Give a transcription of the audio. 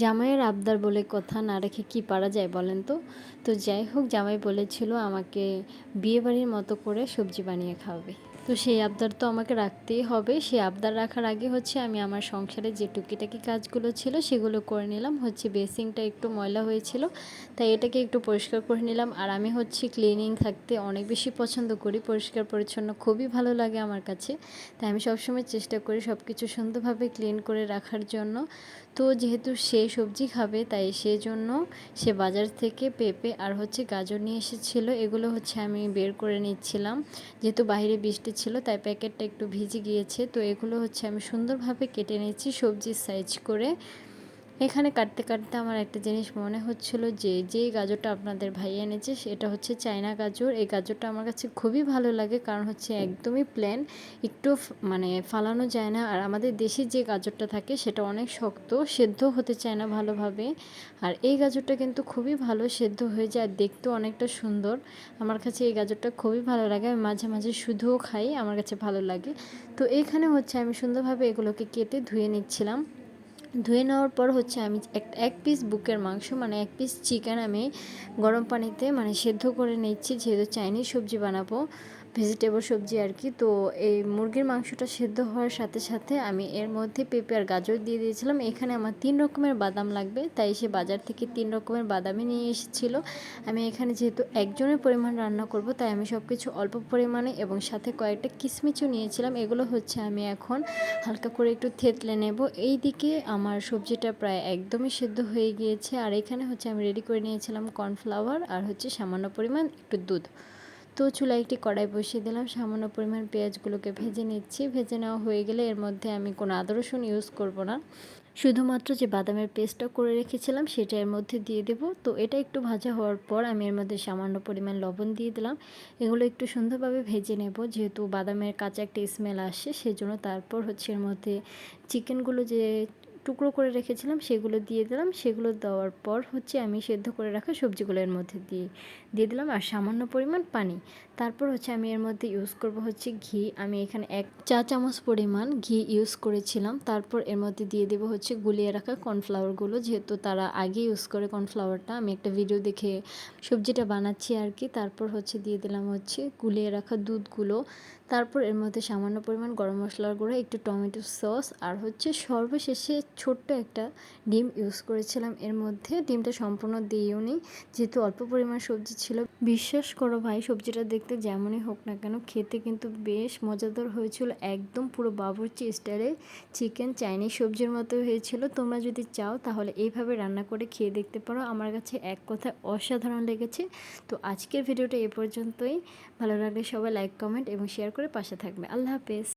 জামাইয়ের আবদার বলে কথা না রেখে কি পারা যায় বলেন তো? তো যাই হোক, জামাই বলেছিল আমাকে বিয়েবাড়ির মতো করে সবজি বানিয়ে খাওয়াবে। তো সেই আবদার তো আমাকে রাখতেই হবে। সেই আবদার রাখার আগে আমি আমার সংসারে যে টুকিটাকি কাজগুলো ছিল সেগুলো করে নিলাম। বেসিনটা একটু ময়লা হয়েছিল, তাই এটাকে একটু পরিষ্কার করে নিলাম। আর আমি ক্লিনিং থাকতে অনেক বেশি পছন্দ করি, পরিষ্কার পরিচ্ছন্ন খুবই ভালো লাগে আমার কাছে। তাই আমি সবসময় চেষ্টা করি সব কিছু সুন্দরভাবে ক্লিন করে রাখার জন্য। তো যেহেতু সে সবজি খাবে, তাই সেজন্য সে বাজার থেকে পেঁপে আর গাজর নিয়ে এসেছিলো। এগুলো আমি বের করে নিচ্ছিলাম। যেহেতু বাইরে বৃষ্টি ছিল, তাই প্যাকেটটা একটু ভিজে গিয়েছে। তো এগুলো আমি সুন্দরভাবে কেটে নিচ্ছি সবজির সাইজ করে। এখানে কাটতে কাটতে আমার একটা জিনিস মনে হচ্ছিল যে গাজরটা আপনাদের ভাই এনেছে সেটা চায়না গাজর। এই গাজরটা আমার কাছে খুবই ভালো লাগে, কারণ একদমই প্লেন, একটু মানে ফালানো যায় না। আর আমাদের দেশি যে গাজরটা থাকে সেটা অনেক শক্ত, সেদ্ধ হতে চায় না ভালোভাবে। আর এই গাজরটা কিন্তু খুবই ভালো সেদ্ধ হয়ে যায়, আর দেখতেও অনেকটা সুন্দর। আমার কাছে এই গাজরটা খুবই ভালো লাগে, আমি মাঝে মাঝে শুধুও খাই, আমার কাছে ভালো লাগে। তো এইখানে আমি সুন্দরভাবে এগুলোকে কেটে ধুয়ে নিচ্ছিলাম। ধুয়ে নেওয়ার পর আমি এক পিস বুকের মাংস, মানে এক পিস চিকেন আমি গরম পানিতে সেদ্ধ করে নিচ্ছি, যেহেতু চাইনিজ সবজি বানাবো, ভেজিটেবল সবজি আর কি। তো এই মুরগির মাংসটা সেদ্ধ হওয়ার সাথে সাথে আমি এর মধ্যে পেঁপে আর গাজর দিয়ে দিয়েছিলাম। এখানে আমার 3 রকমের বাদাম লাগবে, তাই সে বাজার থেকে 3 রকমের বাদামই নিয়ে এসেছিলো। আমি এখানে যেহেতু একজনের পরিমাণ রান্না করব, তাই আমি সব কিছু অল্প পরিমাণে এবং সাথে কয়েকটা কিশমিশও নিয়েছিলাম। এগুলো আমি এখন হালকা করে একটু থেতলে নেব। এই দিকে আমার সবজিটা প্রায় একদমই সেদ্ধ হয়ে গিয়েছে। আর এখানে আমি রেডি করে নিয়েছিলাম কর্নফ্লাওয়ার আর সামান্য পরিমাণ একটু দুধ। তো চুলায় একটি কড়াই বসিয়ে দিলাম, সামান্য পরিমাণ পেঁয়াজগুলোকে ভেজে নিচ্ছি। ভেজে নেওয়া হয়ে গেলে এর মধ্যে আমি কোনো আদা রসুন ইউজ করব না, শুধুমাত্র যে বাদামের পেস্টটা করে রেখেছিলাম সেটা এর মধ্যে দিয়ে দেব। তো এটা একটু ভাজা হওয়ার পর আমি এর মধ্যে সামান্য পরিমাণ লবণ দিয়ে দিলাম। এগুলো একটু সুন্দরভাবে ভেজে নেব, যেহেতু বাদামের কাঁচা একটা স্মেল আসছে সেজন্য। তারপর এর মধ্যে চিকেনগুলো যে টুকরো করে রেখেছিলাম সেগুলো দিয়ে দিলাম। সেগুলো দেওয়ার পর আমি সেদ্ধ করে রাখা সবজিগুলো এর মধ্যে দিয়ে দিলাম, আর সামান্য পরিমাণ পানি। তারপর আমি এর মধ্যে ইউজ করব ঘি। আমি এখানে 1 চা চামচ পরিমাণ ঘি ইউজ করেছিলাম। তারপর এর মধ্যে দিয়ে দেবো গুলিয়ে রাখা কর্নফ্লাওয়ারগুলো, যেহেতু তারা আগে ইউজ করে কর্নফ্লাওয়ারটা, আমি একটা ভিডিও দেখে সবজিটা বানাচ্ছি আর কি। তারপর দিয়ে দিলাম গুলিয়ে রাখা দুধগুলো। তারপর এর মধ্যে সামান্য পরিমাণ গরম মশলার গুঁড়ো, একটু টমেটো সস, আর সর্বশেষে ছোট্ট একটা ডিম ইউজ করেছিলাম এর মধ্যে। ডিমটা সম্পূর্ণ দিইও নি, যেহেতু অল্প পরিমাণ সবজি ছিল। বিশ্বাস করো ভাই, সবজিটা দেখতে যেমনই হোক না কেন, খেতে কিন্তু বেশ মজাদার হয়েছিল। একদম পুরো বাবুর্চি স্টাইলে চিকেন চাইনিজ সবজির মতো হয়েছিল। তোমরা যদি চাও তাহলে এইভাবে রান্না করে খেয়ে দেখতে পারো। আমার কাছে এক কথায় অসাধারণ লেগেছে। তো আজকের ভিডিওটা এ পর্যন্তই। ভালো লাগলে সবাই লাইক, কমেন্ট এবং শেয়ার করে পাশে থাকবে। আল্লাহ হাফেজ।